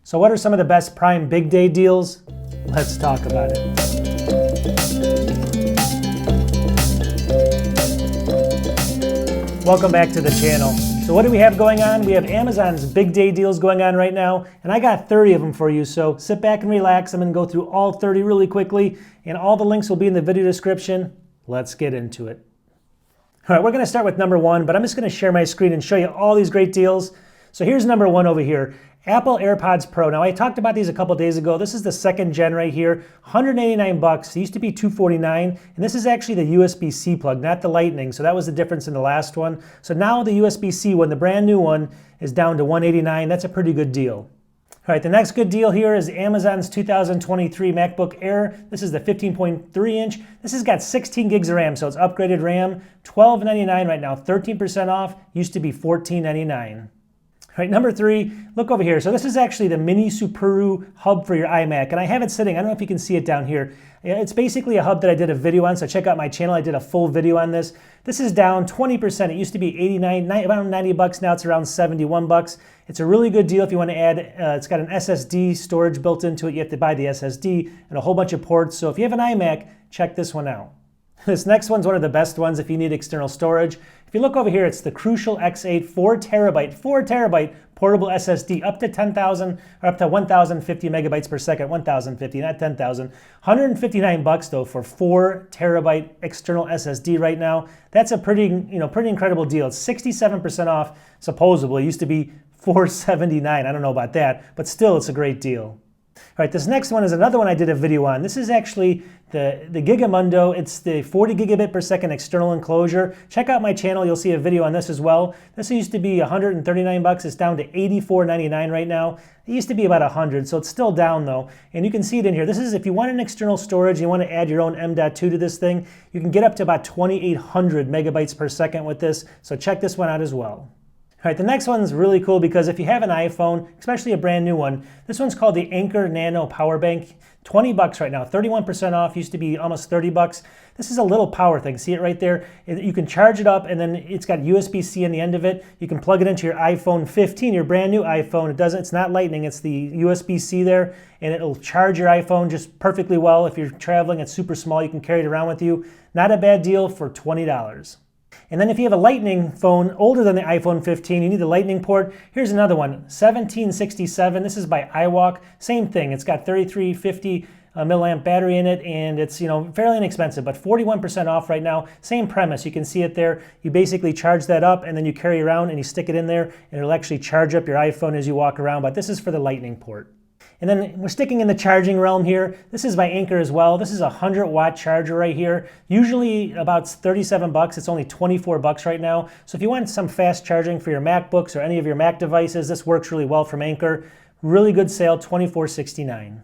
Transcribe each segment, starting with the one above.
So what are some of the best Prime Big Day deals? Let's talk about it. Welcome back to the channel. So what do we have going on? We have Amazon's Big Day deals going on right now, and I got 30 of them for you, so sit back and relax. I'm going to go through all 30 really quickly, and all the links will be in the video description. Let's get into it. All right, we're going to start with number one, but I'm just going to share my screen and show you all these great deals. So here's number one over here. Apple AirPods Pro. Now I talked about these a couple days ago. This is the second gen right here, 189 bucks. It used to be 249, and this is actually the USB-C plug, not the Lightning. So that was the difference in the last one. So now the USB-C one, the brand new one, is down to 189. That's a pretty good deal. All right, the next good deal here is Amazon's 2023 MacBook Air. This is the 15.3 inch. This has got 16 gigs of RAM, so it's upgraded RAM. $12.99 right now, 13% off. Used to be $14.99. All right, number three, look over here. So this is actually the Mini Supuru hub for your iMac, and I have it sitting. I don't know if you can see it down here. It's basically a hub that I did a video on, so check out my channel. I did a full video on this. This is down 20%. It used to be 89, around 90 bucks. Now it's around 71 bucks. It's a really good deal if you want to add, it's got an SSD storage built into it. You have to buy the SSD and a whole bunch of ports. So if you have an iMac, check this one out. This next one's one of the best ones if you need external storage. If you look over here, it's the Crucial X8 4 terabyte portable SSD, up to 10,000 or up to 1,050 megabytes per second. 1,050, not 10,000. 159 bucks though for 4 terabyte external SSD right now. That's a pretty incredible deal. It's 67% off supposedly. It used to be $479. I don't know about that, but still it's a great deal. All right, this next one is another one I did a video on. This is actually the Gigamundo. It's the 40 gigabit per second external enclosure. Check out my channel. You'll see a video on this as well. This used to be 139 bucks. It's down to $84.99 right now. It used to be about 100, so it's still down though. And you can see it in here. This is if you want an external storage, you want to add your own M.2 to this thing, you can get up to about 2,800 megabytes per second with this. So check this one out as well. All right, the next one's really cool because if you have an iPhone, especially a brand new one, this one's called the Anker Nano Power Bank. 20 bucks right now, 31% off, used to be almost 30 bucks. This is a little power thing. See it right there? You can charge it up and then it's got USB-C on the end of it. You can plug it into your iPhone 15, your brand new iPhone. It's not Lightning, it's the USB-C there, and it'll charge your iPhone just perfectly well. If you're traveling, it's super small, you can carry it around with you. Not a bad deal for $20. And then if you have a Lightning phone older than the iPhone 15, you need the Lightning port. Here's another one, 1767. This is by iWalk. Same thing. It's got 3350 milliamp battery in it, and it's fairly inexpensive, but 41% off right now. Same premise. You can see it there. You basically charge that up, and then you carry around and you stick it in there, and it'll actually charge up your iPhone as you walk around. But this is for the Lightning port. And then we're sticking in the charging realm here. This is by Anker as well. This is a 100-watt charger right here. Usually about 37 bucks. It's only 24 bucks right now. So if you want some fast charging for your MacBooks or any of your Mac devices, this works really well from Anker. Really good sale, $24.69. All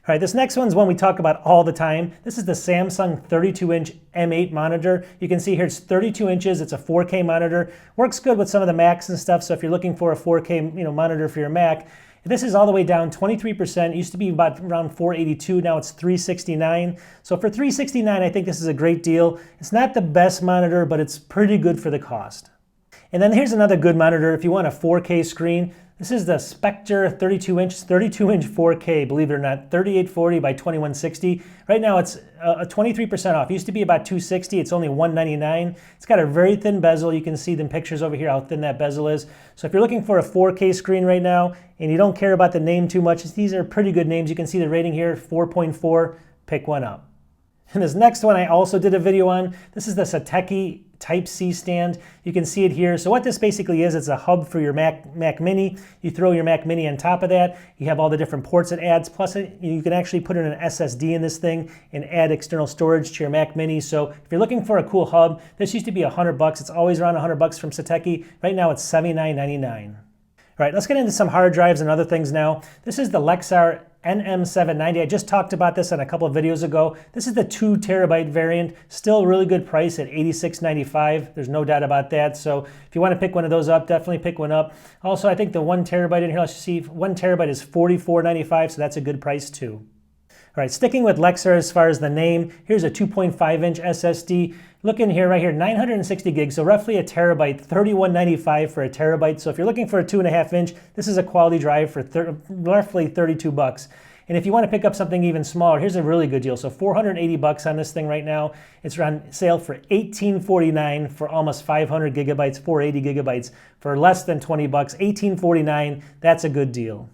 right, this next one's one we talk about all the time. This is the Samsung 32-inch M8 monitor. You can see here it's 32 inches. It's a 4K monitor. Works good with some of the Macs and stuff. So if you're looking for a 4K monitor for your Mac, this is all the way down 23%. It used to be about around $482. Now it's $369. So for $369, I think this is a great deal. It's not the best monitor, but it's pretty good for the cost. And then here's another good monitor if you want a 4K screen. This is the Spectre 32-inch 4K, believe it or not, 3840 by 2160. Right now it's 23% off. It used to be about $260. It's only $199. It's got a very thin bezel. You can see the pictures over here how thin that bezel is. So if you're looking for a 4K screen right now and you don't care about the name too much, these are pretty good names. You can see the rating here, 4.4. Pick one up. And this next one I also did a video on. This is the Satechi Type-C stand. You can see it here. So what this basically is, it's a hub for your Mac Mini. You throw your Mac Mini on top of that. You have all the different ports it adds. Plus, you can actually put in an SSD in this thing and add external storage to your Mac Mini. So if you're looking for a cool hub, this used to be 100 bucks. It's always around 100 bucks from Satechi. Right now, it's $79.99. All right, let's get into some hard drives and other things now. This is the Lexar NM790. I just talked about this on a couple of videos ago. This is the 2 terabyte variant. Still really good price at $86.95. There's no doubt about that. So if you want to pick one of those up, definitely pick one up. Also, I think the 1 terabyte in here, let's see, 1 terabyte is $44.95, so that's a good price too. All right, sticking with Lexar as far as the name, here's a 2.5-inch SSD. Look in here, right here, 960 gigs, so roughly a terabyte, $31.95 for a terabyte. So if you're looking for a 2.5-inch, this is a quality drive for roughly $32. And if you want to pick up something even smaller, here's a really good deal. So $480 on this thing right now. It's on sale for $18.49 for almost 500 gigabytes, 480 gigabytes for less than $20. $18.49, that's a good deal.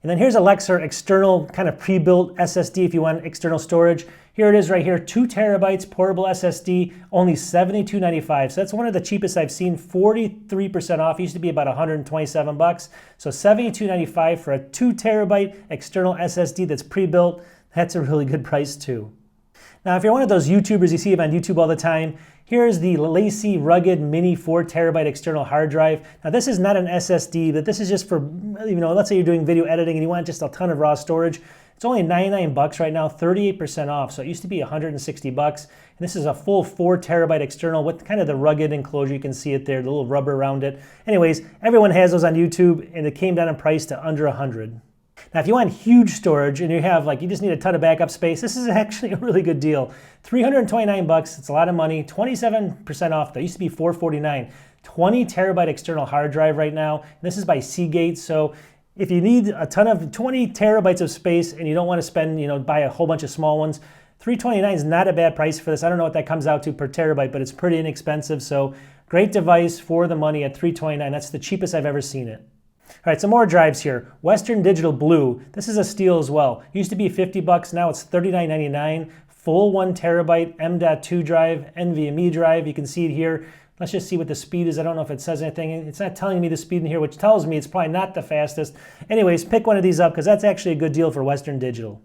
And then here's a Lexar external kind of pre-built SSD if you want external storage. Here it is right here, 2 terabytes portable SSD, only $72.95. So that's one of the cheapest I've seen, 43% off. It used to be about $127. So $72.95 for a 2 terabyte external SSD that's pre-built. That's a really good price too. Now, if you're one of those YouTubers, you see them on YouTube all the time, here's the LaCie Rugged Mini 4 terabyte external hard drive. Now, this is not an SSD, but this is just for, let's say you're doing video editing and you want just a ton of raw storage. It's only $99 right now, 38% off. So it used to be $160. And this is a full 4 terabyte external with kind of the rugged enclosure. You can see it there, the little rubber around it. Anyways, everyone has those on YouTube, and it came down in price to under $100. Now, if you want huge storage and you just need a ton of backup space, this is actually a really good deal. $329, it's a lot of money, 27% off. That used to be $449. 20 terabyte external hard drive right now. And this is by Seagate. So if you need a ton of 20 terabytes of space and you don't want to spend, buy a whole bunch of small ones, $329 is not a bad price for this. I don't know what that comes out to per terabyte, but it's pretty inexpensive. So great device for the money at $329. That's the cheapest I've ever seen it. All right, some more drives here. Western Digital Blue. This is a steal as well. Used to be $50, now it's $39.99. Full 1 terabyte M.2 drive, NVMe drive. You can see it here. Let's just see what the speed is. I don't know if it says anything. It's not telling me the speed in here, which tells me it's probably not the fastest. Anyways, pick one of these up because that's actually a good deal for Western Digital.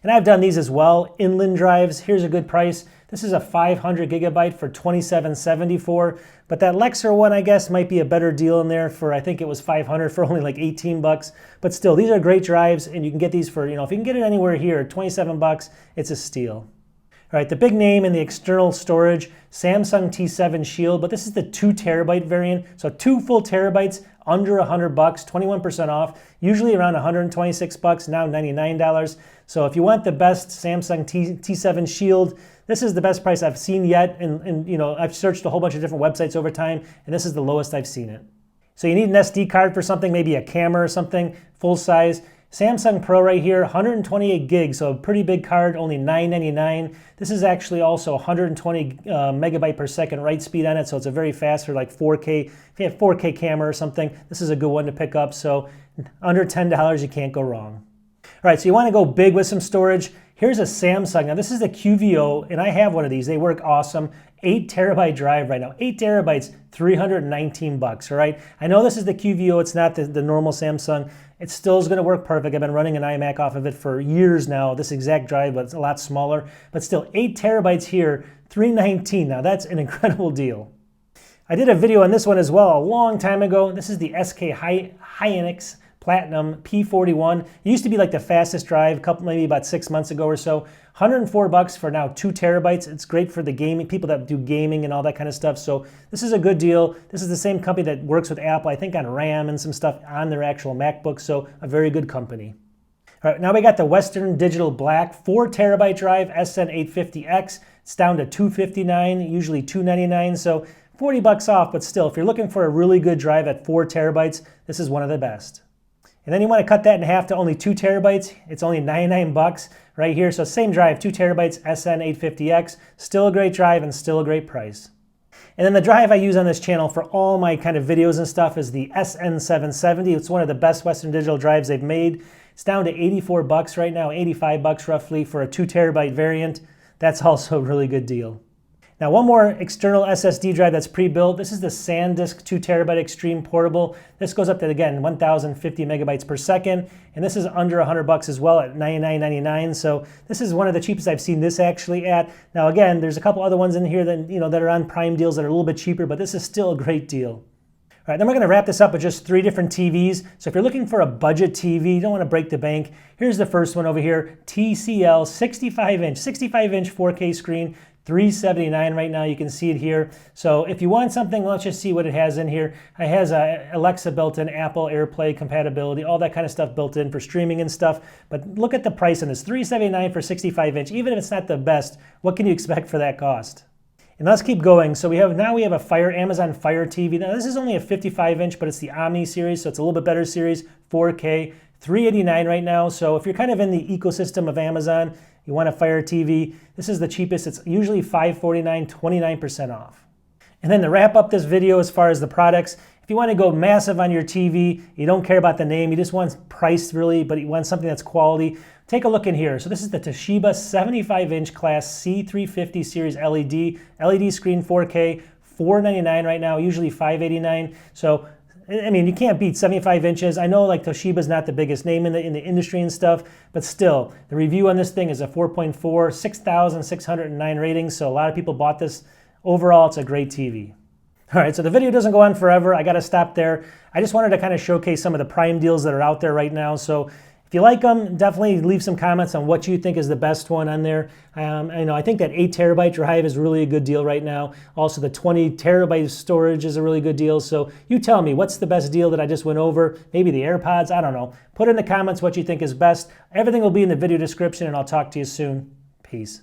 And I've done these as well. Inland drives, here's a good price. This is a 500 gigabyte for $27.74. But that Lexar one, I guess, might be a better deal in there for, I think it was 500 for only like $18. But still, these are great drives, and you can get these for, if you can get it anywhere here, $27, it's a steal. All right, the big name in the external storage, Samsung T7 Shield, but this is the 2 terabyte variant. So 2 full terabytes, under $100, 21% off, usually around $126, now $99. So if you want the best Samsung T7 Shield, this is the best price I've seen yet. And I've searched a whole bunch of different websites over time, and this is the lowest I've seen it. So you need an SD card for something, maybe a camera or something, full size. Samsung Pro right here, 128 gigs, so a pretty big card, only $999. This is actually also 120 megabyte per second write speed on it, so it's a very fast for like 4K. If you have 4K camera or something, this is a good one to pick up. So under $10, you can't go wrong. All right, so you want to go big with some storage. Here's a Samsung. Now this is the QVO, and I have one of these. They work awesome. 8 terabyte drive right now. 8 terabytes, $319, all right? I know this is the QVO, it's not the normal Samsung. It still is gonna work perfect. I've been running an iMac off of it for years now, this exact drive, but it's a lot smaller. But still, 8 terabytes here, $319. Now that's an incredible deal. I did a video on this one as well a long time ago. This is the SK Hynix Platinum P41. It used to be like the fastest drive, maybe about 6 months ago or so. $104 for now 2 terabytes. It's great for the gaming, people that do gaming and all that kind of stuff. So this is a good deal. This is the same company that works with Apple, I think on RAM and some stuff on their actual MacBook. So a very good company. All right, now we got the Western Digital Black 4 terabyte drive SN850X. It's down to $259, usually $299. So $40 off, but still, if you're looking for a really good drive at 4 terabytes, this is one of the best. And then you want to cut that in half to only 2 terabytes. It's only $99 right here. So same drive, 2 terabytes, SN850X. Still a great drive and still a great price. And then the drive I use on this channel for all my kind of videos and stuff is the SN770. It's one of the best Western Digital drives they've made. It's down to $84 right now, $85 roughly for a 2 terabyte variant. That's also a really good deal. Now one more external SSD drive that's pre-built. This is the SanDisk 2 terabyte Extreme Portable. This goes up to, again, 1,050 megabytes per second. And this is under $100 as well at $99.99. So this is one of the cheapest I've seen this actually at. Now again, there's a couple other ones in here that, that are on Prime deals that are a little bit cheaper, but this is still a great deal. All right, then we're going to wrap this up with just 3 different TVs. So if you're looking for a budget TV, you don't want to break the bank, here's the first one over here, TCL 65-inch 4K screen, $379 right now. You can see it here. So if you want something, let's just see what it has in here. It has Alexa built in, Apple AirPlay compatibility, all that kind of stuff built in for streaming and stuff. But look at the price on this, $379 for 65-inch. Even if it's not the best, what can you expect for that cost? And let's keep going. So we have a Amazon Fire TV. Now this is only a 55-inch, but it's the Omni series, so it's a little bit better series, 4K, $389 right now. So if you're kind of in the ecosystem of Amazon, you want a Fire TV, this is the cheapest. It's usually $549, 29% off. And then to wrap up this video as far as the products, if you want to go massive on your TV, you don't care about the name, you just want price really, but you want something that's quality, take a look in here. So this is the Toshiba 75-inch class C350 series LED screen 4K, $499 right now, usually $589. So I mean, you can't beat 75 inches. I know like Toshiba's not the biggest name in the industry and stuff, but still, the review on this thing is a 4.4, 6,609 ratings, so a lot of people bought this. Overall, it's a great TV. All right, so the video doesn't go on forever. I got to stop there. I just wanted to kind of showcase some of the prime deals that are out there right now. So if you like them, definitely leave some comments on what you think is the best one on there. I think that 8 terabyte drive is really a good deal right now. Also, the 20 terabyte storage is a really good deal. So you tell me, what's the best deal that I just went over? Maybe the AirPods, I don't know. Put in the comments what you think is best. Everything will be in the video description, and I'll talk to you soon. Peace.